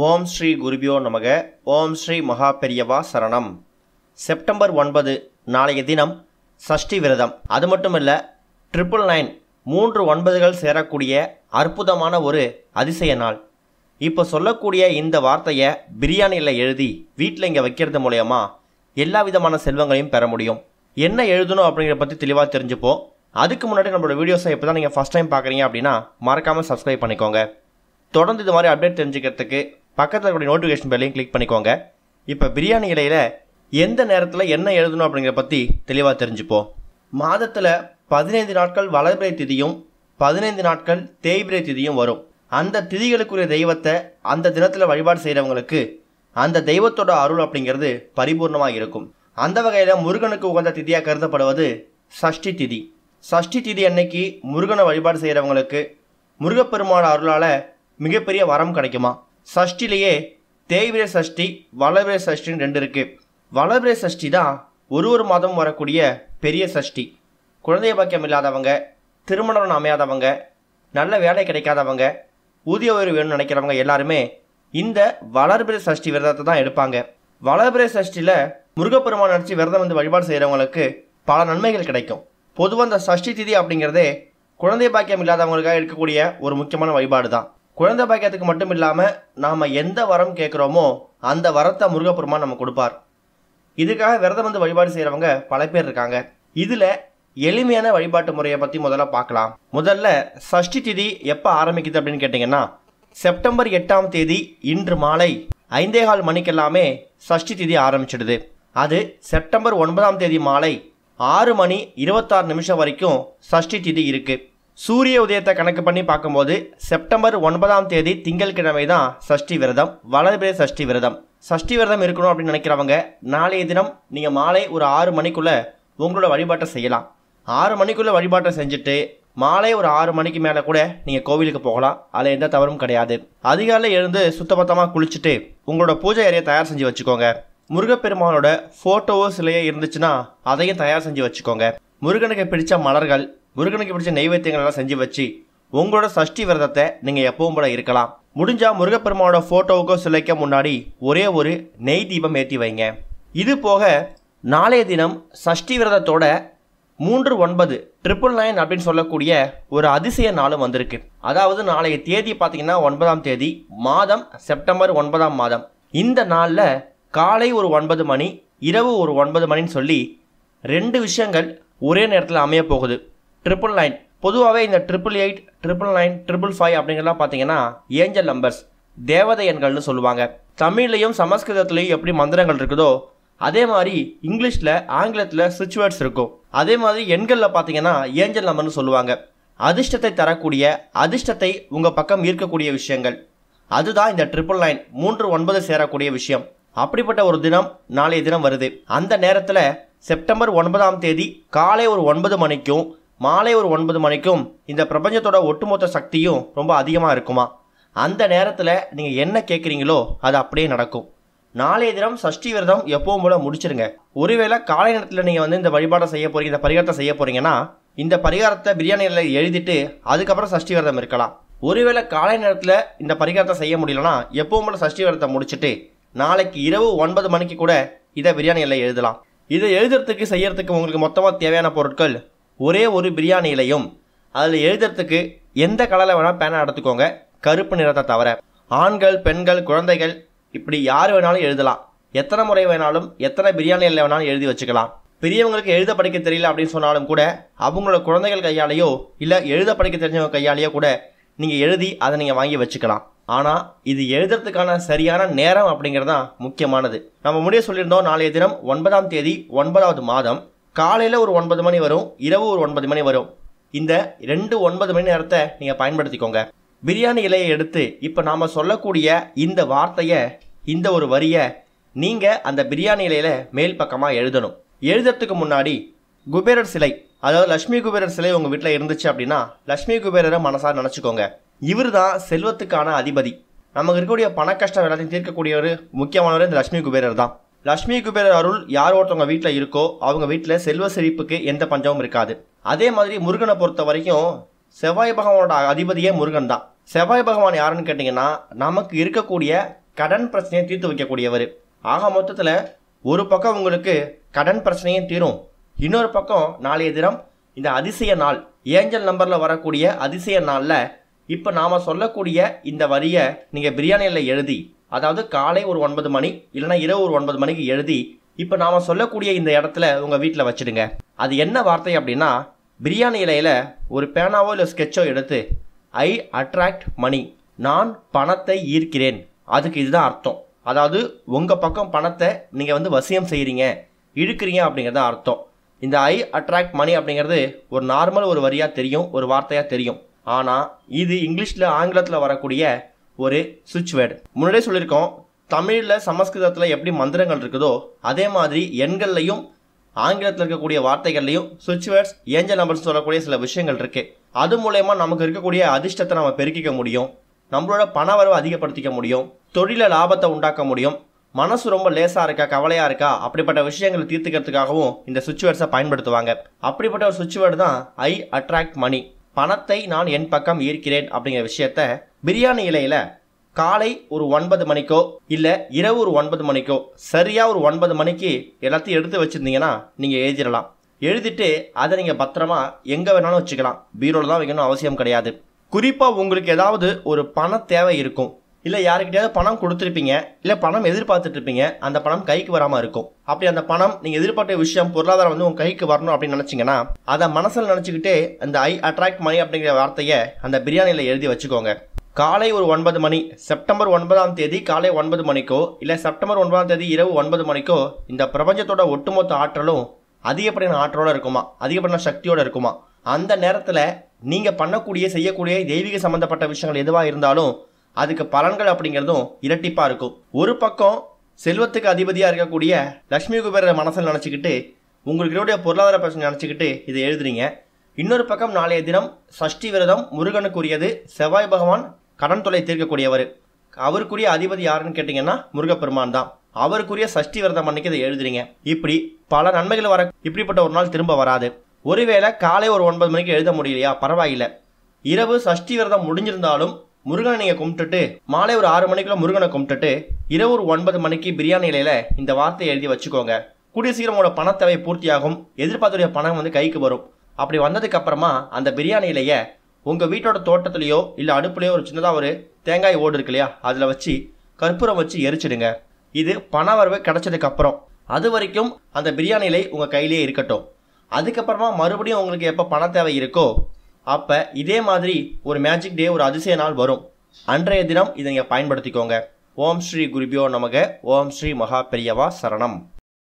ஓம் ஸ்ரீ குருபியோ நமக. ஓம் ஸ்ரீ மகா பெரியவா சரணம். செப்டம்பர் 9 நாளைய தினம் சஷ்டி விரதம். அது மட்டும் இல்லை, 999 3 9கள் சேரக்கூடிய அற்புதமான ஒரு அதிசய நாள். இப்போ சொல்லக்கூடிய இந்த வார்த்தையை பிரியாணியில் எழுதி வீட்டில் இங்கே வைக்கிறது மூலயமா எல்லா விதமான செல்வங்களையும் பெற முடியும். என்ன எழுதணும் அப்படிங்கிறத பற்றி தெளிவாக தெரிஞ்சுப்போம். அதுக்கு முன்னாடி நம்மளோட வீடியோஸை இப்போ தான் நீங்கள் ஃபஸ்ட் டைம் பார்க்குறீங்க அப்படின்னா மறக்காமல் சப்ஸ்கிரைப் பண்ணிக்கோங்க. தொடர்ந்து இது மாதிரி அப்டேட் தெரிஞ்சுக்கிறதுக்கு பக்கத்தில் இருக்கக்கூடிய நோட்டிஃபிகேஷன் பெல்லையும் கிளிக் பண்ணிக்கோங்க. இப்போ பிரியாணி இலையில் எந்த நேரத்தில் என்ன எழுதணும் அப்படிங்கிறத பற்றி தெளிவாக தெரிஞ்சுப்போம். மாதத்தில் 15 நாட்கள் வளர்பிறை திதியும் 15 நாட்கள் தேய்பிறை திதியும் வரும். அந்த திதிகளுக்குரிய தெய்வத்தை அந்த தினத்தில் வழிபாடு செய்கிறவங்களுக்கு அந்த தெய்வத்தோட அருள் அப்படிங்கிறது பரிபூர்ணமாக இருக்கும். அந்த வகையில் முருகனுக்கு உகந்த திதியாக கருதப்படுவது சஷ்டி திதி. சஷ்டி திதி அன்னைக்கு முருகனை வழிபாடு செய்கிறவங்களுக்கு முருகப்பெருமான அருளால் மிகப்பெரிய வரம் கிடைக்குமா. சஷ்டிலேயே தேய்பிறை சஷ்டி, வளர்பிறை சஷ்டின்னு 2 இருக்குது. வளர்பிறை சஷ்டி தான் ஒரு மாதம் வரக்கூடிய பெரிய சஷ்டி. குழந்தைய பாக்கியம் இல்லாதவங்க, திருமணம் அமையாதவங்க, நல்ல வேலை கிடைக்காதவங்க, ஊதிய உயர்வு வேணும்னு நினைக்கிறவங்க எல்லாருமே இந்த வளர்பிறை சஷ்டி விரதத்தை தான் எடுப்பாங்க. வளர்பிறை சஷ்டியில் முருகப்பெருமான் நினச்சி விரதம் வந்து வழிபாடு செய்கிறவங்களுக்கு பல நன்மைகள் கிடைக்கும். பொதுவாக இந்த சஷ்டி திதி அப்படிங்கிறதே குழந்தை பாக்கியம் இல்லாதவங்களுக்காக இருக்கக்கூடிய ஒரு முக்கியமான வழிபாடு தான். குழந்தை பாக்கியத்துக்கு மட்டும் இல்லாமல் நாம் எந்த வரம் கேட்குறோமோ அந்த வரத்தை முருகப்பெருமான் நம்ம கொடுப்பார். இதுக்காக விரதம் வந்து வழிபாடு செய்கிறவங்க பல பேர் இருக்காங்க. இதில் எளிமையான வழிபாட்டு முறையை பற்றி முதல்ல பார்க்கலாம். முதல்ல சஷ்டி திதி எப்போ ஆரம்பிக்குது அப்படின்னு கேட்டிங்கன்னா, செப்டம்பர் 8ஆம் தேதி இன்று மாலை 5:15 மணிக்கெல்லாமே சஷ்டி திதி ஆரம்பிச்சிடுது. அது செப்டம்பர் 9ஆம் தேதி மாலை 6:26 வரைக்கும் சஷ்டி திதி இருக்குது. சூரிய உதயத்தை கணக்கு பண்ணி பார்க்கும்போது செப்டம்பர் 9ஆம் தேதி திங்கட்கிழமை தான் சஷ்டி விரதம், வளர்பிறை சஷ்டி விரதம். சஷ்டி விரதம் இருக்கணும் அப்படின்னு நினைக்கிறவங்க நாளைய தினம் நீங்கள் மாலை ஒரு 6 மணிக்குள்ளே உங்களோட வழிபாட்டை செய்யலாம். 6 மணிக்குள்ளே வழிபாட்டை செஞ்சுட்டு மாலை ஒரு 6 மணிக்கு மேலே கூட நீங்கள் கோவிலுக்கு போகலாம். அதில் எந்த தவறும் கிடையாது. அதிகாலை எழுந்து சுத்தபத்தமாக குளிச்சுட்டு உங்களோட பூஜை அறையை தயார் செஞ்சு வச்சுக்கோங்க. முருகப்பெருமானோட ஃபோட்டோவோ சிலையோ இருந்துச்சுன்னா அதையும் தயார் செஞ்சு வச்சுக்கோங்க. முருகனுக்கு பிடிச்ச மலர்கள், முருகனுக்கு பிடிச்ச நெய்வேத்தியங்கள் எல்லாம் செஞ்சு வச்சு உங்களோட சஷ்டி விரதத்தை நீங்கள் எப்பவும் போல இருக்கலாம். முடிஞ்சால் முருகப்பெருமானோட ஃபோட்டோவுக்கோ சிலைக்கோ முன்னாடி ஒரே ஒரு நெய் தீபம் ஏற்றி வைங்க. இது போக நாளைய தினம் சஷ்டி விரதத்தோட 3/9 999 அப்படின்னு சொல்லக்கூடிய ஒரு அதிசய நாளும் வந்திருக்கு. அதாவது நாளைய தேதி பார்த்தீங்கன்னா 9ஆம் தேதி, மாதம் செப்டம்பர் 9ஆம் மாதம். இந்த நாளில் காலை ஒரு 9 மணி, இரவு ஒரு 9 மணின்னு சொல்லி 2 விஷயங்கள் ஒரே நேரத்தில் அமைய போகுது. 999 பொதுவாகவே இந்த 888, 999, 555 அப்படிங்கிறலாம் பார்த்தீங்கன்னா ஏஞ்சல் நம்பர்ஸ், தேவதை எண்கள்னு சொல்லுவாங்க. தமிழ்லையும் சமஸ்கிருதத்துலேயும் எப்படி மந்திரங்கள் இருக்குதோ அதே மாதிரி இங்கிலீஷில், ஆங்கிலத்தில் ஸ்விட்ச் வேர்ட்ஸ் இருக்கும். அதே மாதிரி எண்களில் பார்த்தீங்கன்னா ஏஞ்சல் நம்பர்னு சொல்லுவாங்க. அதிர்ஷ்டத்தை தரக்கூடிய, அதிர்ஷ்டத்தை உங்கள் பக்கம் ஈர்க்கக்கூடிய விஷயங்கள், அதுதான் இந்த 999 3/9 சேரக்கூடிய விஷயம். அப்படிப்பட்ட ஒரு தினம் நாளைய தினம் வருது. அந்த நேரத்தில் செப்டம்பர் 9ஆம் தேதி காலை ஒரு 9 மணிக்கும் மாலை ஒரு 9 மணிக்கும் இந்த பிரபஞ்சத்தோட ஒட்டுமொத்த சக்தியும் ரொம்ப அதிகமாக இருக்குமா. அந்த நேரத்தில் நீங்கள் என்ன கேட்குறீங்களோ அது அப்படியே நடக்கும். நாளைய தினம் சஷ்டி விரதம் எப்பவும் போல முடிச்சிருங்க. ஒருவேளை காலை நேரத்தில் நீங்கள் வந்து இந்த வழிபாடை செய்ய போகிறீங்க, இந்த பரிகாரத்தை செய்ய போகிறீங்கன்னா இந்த பரிகாரத்தை பிரியாணியில் எழுதிட்டு அதுக்கப்புறம் சஷ்டி விரதம் இருக்கலாம். ஒருவேளை காலை நேரத்தில் இந்த பரிகாரத்தை செய்ய முடியலன்னா எப்பவும் போல சஷ்டி விரதத்தை முடிச்சுட்டு நாளைக்கு இரவு 9 மணிக்கு கூட இதை பிரியாணியில் எழுதலாம். இதை எழுதுறதுக்கு செய்யறதுக்கு உங்களுக்கு மொத்தமாக தேவையான பொருட்கள் ஒரே ஒரு பிரியாணி இலையும், அதில் எழுதுறதுக்கு எந்த கலரில் வேணால் பேனா எடுத்துக்கோங்க, கருப்பு நிறத்தை தவிர. ஆண்கள், பெண்கள், குழந்தைகள் இப்படி யார் வேணாலும் எழுதலாம். எத்தனை முறை வேணாலும், எத்தனை பிரியாணி இலை வேணாலும் எழுதி வச்சுக்கலாம். பெரியவங்களுக்கு எழுத படிக்க தெரியல அப்படின்னு சொன்னாலும் கூட அவங்களோட குழந்தைகள் கையாலேயோ இல்லை எழுத படிக்க தெரிஞ்சவங்க கையாலேயோ கூட நீங்கள் எழுதி அதை நீங்கள் வாங்கி வச்சுக்கலாம். ஆனால் இது எழுதுறதுக்கான சரியான நேரம் அப்படிங்கிறது தான் முக்கியமானது. நம்ம முடிய சொல்லியிருந்தோம், நாளைய தினம் 9ஆம் தேதி 9வது மாதம் காலையில் ஒரு 9 மணி வரும், இரவு ஒரு 9 மணி வரும். இந்த 2 9 மணி நேரத்தை நீங்கள் பயன்படுத்திக்கோங்க. பிரியாணி இலையை எடுத்து இப்போ நாம் சொல்லக்கூடிய இந்த வார்த்தையை, இந்த ஒரு வரியை நீங்கள் அந்த பிரியாணி இலையில் மேல் பக்கமாக எழுதணும். எழுதுறதுக்கு முன்னாடி குபேரர் சிலை, அதாவது லட்சுமி குபேரர் சிலை உங்கள் வீட்டில் இருந்துச்சு அப்படின்னா லட்சுமி குபேரரை மனசார நினச்சிக்கோங்க. இவர் தான் செல்வத்துக்கான அதிபதி. நமக்கு இருக்கக்கூடிய பண கஷ்டம் எல்லாத்தையும் தீர்க்கக்கூடியவர் முக்கியமானவர் இந்த லட்சுமி குபேரர் தான். லட்சுமி குபேரர் அருள் யார் ஒருத்தவங்க வீட்டில் இருக்கோ அவங்க வீட்டில் செல்வ செழிப்புக்கு எந்த பஞ்சமும் இருக்காது. அதே மாதிரி முருகனை பொறுத்த வரைக்கும் செவ்வாய் பகவானோட அதிபதியே முருகன் தான். செவ்வாய் பகவான் யாருன்னு கேட்டிங்கன்னா நமக்கு இருக்கக்கூடிய கடன் பிரச்சனையை தீர்த்து வைக்கக்கூடியவர். ஆக மொத்தத்தில் ஒரு பக்கம் உங்களுக்கு கடன் பிரச்சனையும் தீரும், இன்னொரு பக்கம் நாளைய தினம் இந்த அதிசய நாள் ஏஞ்சல் நம்பரில் வரக்கூடிய அதிசய நாளில் இப்போ நாம் சொல்லக்கூடிய இந்த வரியை நீங்கள் பிரியாணியில் எழுதி, அதாவது காலை ஒரு 9 மணி இல்லைனா இரவு ஒரு 9 மணிக்கு எழுதி இப்போ நாம் சொல்லக்கூடிய இந்த இடத்துல உங்கள் வீட்டில் வச்சுடுங்க. அது என்ன வார்த்தை அப்படின்னா, பிரியாணி இலையில் ஒரு பேனாவோ இல்லை ஸ்கெட்சோ எடுத்து ஐ அட்ராக்ட் மணி, நான் பணத்தை ஈர்க்கிறேன், அதுக்கு இதுதான் அர்த்தம். அதாவது உங்கள் பக்கம் பணத்தை நீங்கள் வசியம் செய்கிறீங்க, இழுக்கிறீங்க அப்படிங்கிறது தான் அர்த்தம். இந்த ஐ அட்ராக்ட் மணி அப்படிங்கிறது ஒரு நார்மல் ஒரு வரியாக தெரியும், ஒரு வார்த்தையாக தெரியும். ஆனால் இது இங்கிலீஷில் ஆங்கிலத்தில் வரக்கூடிய ஒரு சுவிட்ச் வேர்டு. முன்னாடியே சொல்லியிருக்கோம், தமிழில் சமஸ்கிருதத்தில் எப்படி மந்திரங்கள் இருக்குதோ அதே மாதிரி எண்கள்லையும் ஆங்கிலத்தில் இருக்கக்கூடிய வார்த்தைகள்லையும் சுவிட்ச் வேர்ட்ஸ் ஏஞ்சல் நம்பர்ஸ் சொல்லக்கூடிய சில விஷயங்கள் இருக்குது. அது மூலயமா நமக்கு இருக்கக்கூடிய அதிர்ஷ்டத்தை நம்ம பெருக்கிக்க முடியும், நம்மளோட பண வரவை அதிகப்படுத்திக்க முடியும், தொழில லாபத்தை உண்டாக்க முடியும், மனசு ரொம்ப லேசாக இருக்கா கவலையாக இருக்கா அப்படிப்பட்ட விஷயங்களை தீர்த்துக்கிறதுக்காகவும் இந்த சுவிட்ச் வேர்ட்ஸை பயன்படுத்துவாங்க. அப்படிப்பட்ட ஒரு சுவிட்ச் வேர்டு தான் ஐ அட்ராக்ட் மணி, பணத்தை நான் என் பக்கம் ஈர்க்கிறேன் அப்படிங்கிற விஷயத்த பிரியாணி இலையில் காலை ஒரு 9 மணிக்கோ இல்லை இரவு ஒரு 9 மணிக்கோ சரியாக ஒரு 9 மணிக்கு எல்லாத்தையும் எடுத்து வச்சுருந்தீங்கன்னா நீங்கள் எழுதிடலாம். எழுதிட்டு அதை நீங்கள் பத்திரமா எங்கே வேணாலும் வச்சுக்கலாம், பீரோவில் தான் வைக்கணும் அவசியம் கிடையாது. குறிப்பாக உங்களுக்கு ஏதாவது ஒரு பண தேவை இருக்கும், இல்லை யாருக்கிட்டையாவது பணம் கொடுத்துருப்பீங்க, இல்லை பணம் எதிர்பார்த்துட்டு இருப்பீங்க, அந்த பணம் கைக்கு வராமல் இருக்கும். அப்படி அந்த பணம் நீங்கள் எதிர்பார்த்த விஷயம் பொருளாதாரம் உங்கள் கைக்கு வரணும் அப்படின்னு நினச்சிங்கன்னா அதை மனசில் நினச்சிக்கிட்டே அந்த ஐ அட்ராக்ட் மணி அப்படிங்கிற வார்த்தையை அந்த பிரியாணியில் எழுதி வச்சுக்கோங்க. காலை ஒரு 9 மணி செப்டம்பர் 9ஆம் தேதி காலை 9 மணிக்கோ இல்லை செப்டம்பர் 9ஆம் தேதி இரவு 9 மணிக்கோ இந்த பிரபஞ்சத்தோட ஒட்டுமொத்த ஆற்றலும் அதிகப்படியான ஆற்றலோடு இருக்குமா, அதிகப்படியான சக்தியோடு இருக்குமா. அந்த நேரத்தில் நீங்கள் பண்ணக்கூடிய செய்யக்கூடிய தெய்வீக சம்மந்தப்பட்ட விஷயங்கள் எதுவாக இருந்தாலும் அதுக்கு பலன்கள் அப்படிங்கிறதும் இரட்டிப்பாக இருக்கும். ஒரு பக்கம் செல்வத்துக்கு அதிபதியாக இருக்கக்கூடிய லட்சுமி குபேர மனசில் நினச்சிக்கிட்டு உங்களுக்கு பொருளாதார பிரச்சனை நினச்சிக்கிட்டு இதை எழுதுறீங்க. இன்னொரு பக்கம் நாளைய தினம் சஷ்டி விரதம் முருகனுக்குரியது, செவ்வாய் பகவான் கடன் தொல்லை தீர்க்கக்கூடியவர், அவருக்குரிய அதிபதி யாருன்னு கேட்டிங்கன்னா முருகப்பெருமான் தான், அவருக்குரிய சஷ்டி விரதம் அன்னைக்கு இதை எழுதுறீங்க. இப்படி பல நன்மைகள் வர இப்படிப்பட்ட ஒரு நாள் திரும்ப வராது. ஒருவேளை காலை ஒரு 9 மணிக்கு எழுத முடியலையா, பரவாயில்லை, இரவு சஷ்டி விரதம் முடிஞ்சிருந்தாலும் முருகனை நீங்கள் கும்பிட்டுட்டு மாலை ஒரு 6 மணிக்குள்ள முருகனை கும்பிட்டுட்டு இரவு ஒரு 9 மணிக்கு பிரியாணி இலையில் இந்த வார்த்தையை எழுதி வச்சுக்கோங்க. கூடிய சீக்கிரம் உங்களோட பணத்தேவை பூர்த்தியாகும், எதிர்பார்த்துடைய பணம் கைக்கு வரும். அப்படி வந்ததுக்கு அப்புறமா அந்த பிரியாணி இலையை உங்கள் வீட்டோட தோட்டத்துலேயோ இல்லை அடுப்புலையோ ஒரு சின்னதாக ஒரு தேங்காய் ஓடு இருக்கு இல்லையா, அதில் வச்சு கற்பூரம் வச்சு எரிச்சிடுங்க. இது பண வரவு கிடைச்சதுக்கு அப்புறம் அது வரைக்கும் அந்த பிரியாணி இலை உங்கள் கையிலே இருக்கட்டும். அதுக்கப்புறமா மறுபடியும் உங்களுக்கு எப்போ பண தேவை இருக்கோ அப்போ இதே மாதிரி ஒரு மேஜிக் டே, ஒரு அதிசய நாள் வரும். அன்றைய தினம் இதை நீங்கள் பயன்படுத்திக்கோங்க. ஓம் ஸ்ரீ குருபியோ நமக. ஓம் ஸ்ரீ மகா பெரியவா சரணம்.